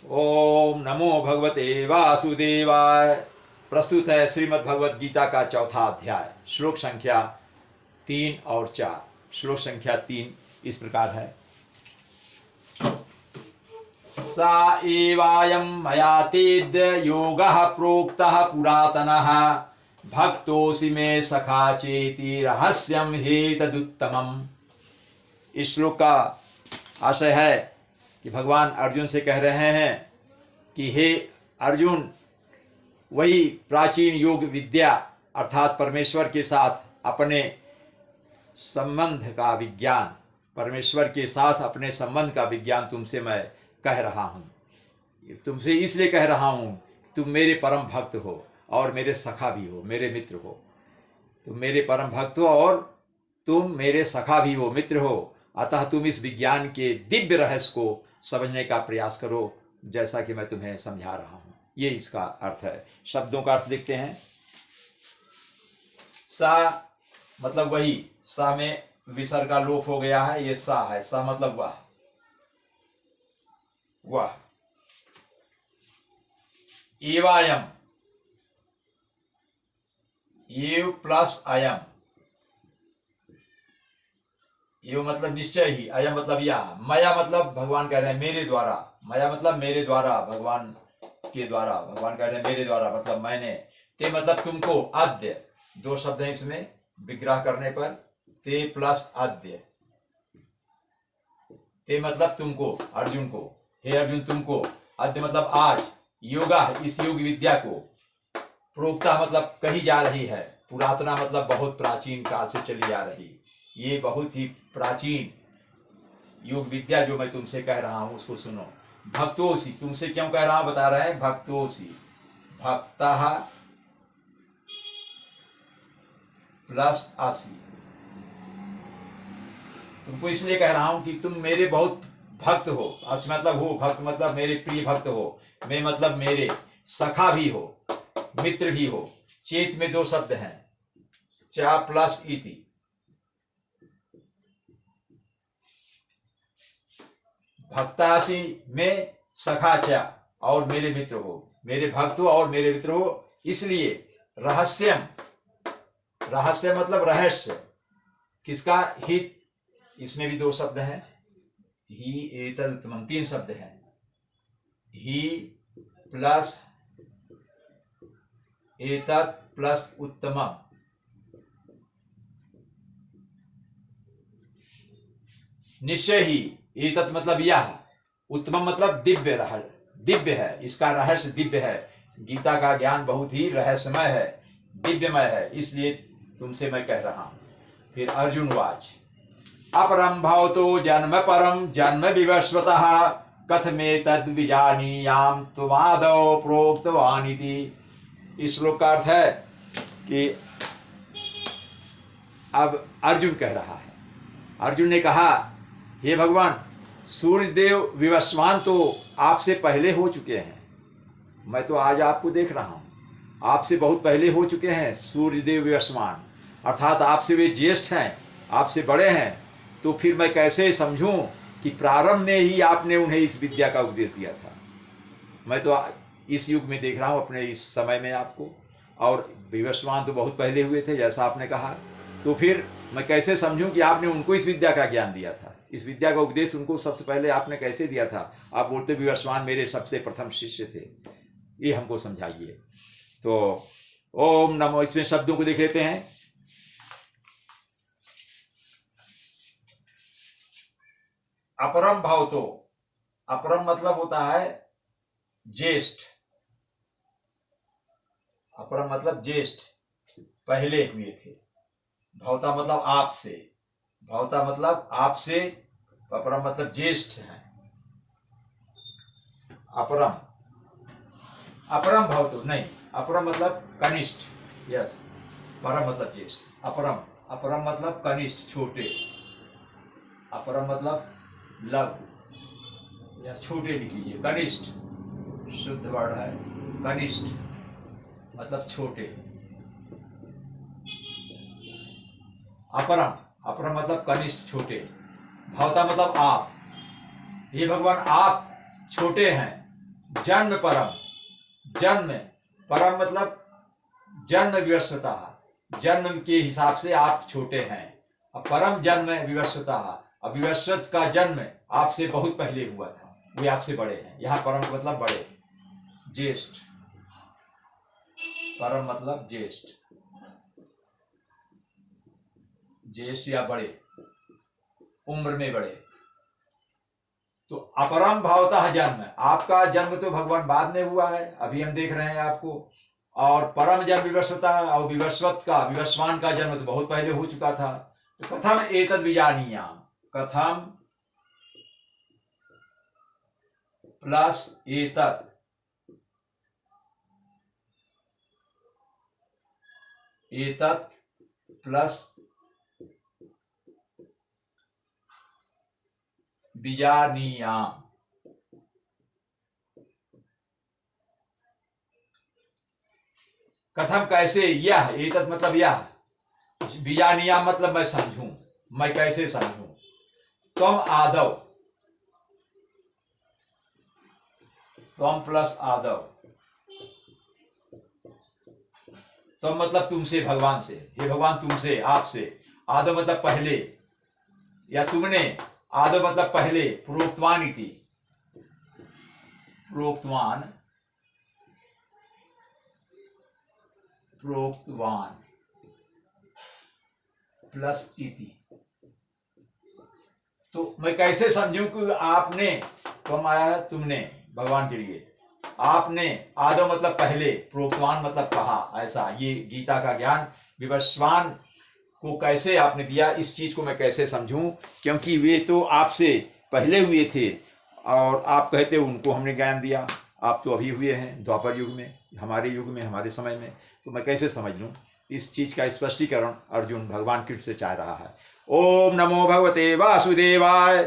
ओम नमो भगवते वासुदेवाय। प्रस्तुत है श्रीमद् भगवत गीता का चौथा अध्याय, श्लोक संख्या 3 और 4। श्लोक संख्या 3 इस प्रकार है। सा एवायं मया तेद्य योगः प्रोक्तः पुरातनः भक्तोऽसि मे सखा चेति रहस्यं हेतदुत्तमम्। इस श्लोक का आशय है कि भगवान अर्जुन से कह रहे हैं कि हे अर्जुन, वही प्राचीन योग विद्या अर्थात परमेश्वर के साथ अपने संबंध का विज्ञान, परमेश्वर के साथ अपने संबंध का विज्ञान तुमसे मैं कह रहा हूँ। तुमसे इसलिए कह रहा हूँ, तुम मेरे परम भक्त हो और मेरे सखा भी हो, मेरे मित्र हो। तुम मेरे परम भक्त हो और तुम मेरे सखा भी हो, मित्र हो। अतः तुम इस विज्ञान के दिव्य रहस्य को समझने का प्रयास करो, जैसा कि मैं तुम्हें समझा रहा हूँ। ये इसका अर्थ है। शब्दों का अर्थ देखते हैं। सा मतलब वही, सा में विसर्ग का लोप हो गया है, ये सा है। सा मतलब वह, वह। एवायम, एव प्लस अयम। ये मतलब निश्चय ही, अयम मतलब यह, मया मतलब भगवान कह रहे हैं मेरे द्वारा। मया मतलब मेरे द्वारा, भगवान के द्वारा। भगवान कह रहे हैं मेरे द्वारा मतलब मैंने। ते मतलब तुमको, अद्य दो शब्द हैं इसमें विग्रह करने पर, ते प्लस अद्य। ते मतलब तुमको, अर्जुन को। हे अर्जुन तुमको, अद्य मतलब आज, योगा इस योग विद्या को, प्रोक्ता मतलब कही जा रही है, पुरातना मतलब बहुत प्राचीन काल से चली आ रही। ये बहुत ही प्राचीन योग विद्या जो मैं तुमसे कह रहा हूं उसको सुनो। भक्तोसी, तुमसे क्यों कह रहा हूं बता रहे हैं। भक्तोसी, भक्तः प्लस आसी। तुमको इसलिए कह रहा हूं कि तुम मेरे बहुत भक्त हो। अस मतलब हो, भक्त मतलब मेरे प्रिय भक्त हो। मैं मतलब मेरे सखा भी हो, मित्र भी हो। चेत में दो शब्द हैं, चा प्लस इति। भक्तासी में सखा चा, और मेरे मित्र हो, मेरे भक्त हो और मेरे मित्र हो। इसलिए रहस्यम, रहस्य मतलब रहस्य। किसका? हित, इसमें भी दो शब्द हैं। ही एतदुत्तमम्, तीन शब्द हैं। ही प्लस एतत् प्लस उत्तमम्। निश्चय ही, एतत् मतलब यह, उत्तमम मतलब दिव्य, दिव्य है, इसका रहस्य दिव्य है। गीता का ज्ञान बहुत ही रहस्यमय है, दिव्यमय है, इसलिए तुमसे मैं कह रहा हूं। फिर अर्जुन वाच, अपरम भवतो जन्म परम जन्म विवस्वतः कथमे तद विजानीयाम तुमादौ प्रोक्तवानिति। इस श्लोक का अर्थ है कि अब अर्जुन कह रहा है। अर्जुन ने कहा, हे भगवान, सूर्यदेव विवस्वान तो आपसे पहले हो चुके हैं। मैं तो आज आपको देख रहा हूं, आपसे बहुत पहले हो चुके हैं सूर्यदेव विवस्वान, अर्थात आपसे वे ज्येष्ठ हैं, आपसे बड़े हैं। तो फिर मैं कैसे समझूं कि प्रारंभ में ही आपने उन्हें इस विद्या का उपदेश दिया था। मैं तो इस युग में देख रहा हूं, अपने इस समय में आपको, और विवस्वान तो बहुत पहले हुए थे जैसा आपने कहा। तो फिर मैं कैसे समझूं कि आपने उनको इस विद्या का ज्ञान दिया था, इस विद्या का उपदेश उनको सबसे पहले आपने कैसे दिया था। आप बोलते विवस्वान मेरे सबसे प्रथम शिष्य थे, ये हमको समझाइए। तो ओम नमो, इसमें शब्दों को देख लेते हैं। अपरम भावतो, अपरम मतलब होता है ज्येष्ठ। अपरम मतलब ज्येष्ठ, पहले हुए थे। भवता मतलब आपसे, भवता मतलब आपसे, अपरम मतलब ज्येष्ठ है। अपरम, अपरम भवतो नहीं, अपरम मतलब कनिष्ठ। यस, परम मतलब ज्येष्ठ। अपरम, अपरम मतलब कनिष्ठ, छोटे। अपरम मतलब लघु या छोटे लिख लीजिए। कनिष्ठ शुद्ध वर्ड है, कनिष्ठ मतलब छोटे। अपरम, अपरम मतलब कनिष्ठ, छोटे। भवता मतलब आप। ये भगवान आप छोटे हैं, जन्म परम, जन्म परम मतलब जन्म विवस्वता, जन्म के हिसाब से आप छोटे हैं। अब परम जन्म विवस्वता, अब विवस्वत का जन्म आपसे बहुत पहले हुआ था, वे आपसे बड़े हैं। यहाँ परम मतलब बड़े, ज्येष्ठ, परम मतलब ज्येष्ठ, ज्येष्ठ या बड़े, उम्र में बड़े। तो अपरम भावतः जन्म, आपका जन्म तो भगवान बाद में हुआ है, अभी हम देख रहे हैं आपको। और परम जन्म विवस्वता, और विवस्वत का, विवस्वान का जन्म तो बहुत पहले हो चुका था। तो कथम एतद् विजानीयाम, कथम प्लस एतत्, एतत् प्लस विजानीयाम, कथम कैसे, यह, एतत् मतलब यह, विजानीयाम मतलब मैं समझूं, मैं कैसे समझूं। त्वम आदव, त्वम प्लस आदव, त्वम मतलब तुमसे, भगवान से, हे भगवान तुमसे, आपसे। आदव मतलब पहले या तुमने, आदव मतलब पहले, प्रोक्तवान इति, प्रोक्तवान, प्रोक्तवान प्लस इति। तो मैं कैसे समझूं कि आपने, तुम आया है तुमने, भगवान के लिए, आपने, आदो मतलब पहले, प्रोक्तवान मतलब कहा, ऐसा। ये गीता का ज्ञान विवस्वान को कैसे आपने दिया, इस चीज को मैं कैसे समझूं, क्योंकि वे तो आपसे पहले हुए थे और आप कहते उनको हमने ज्ञान दिया। आप तो अभी हुए हैं द्वापर युग में, हमारे युग में, हमारे समय में, तो मैं कैसे समझ लूं। इस चीज का स्पष्टीकरण अर्जुन भगवान कृष्ण से चाह रहा है। ओम नमो भगवते वासुदेवाय।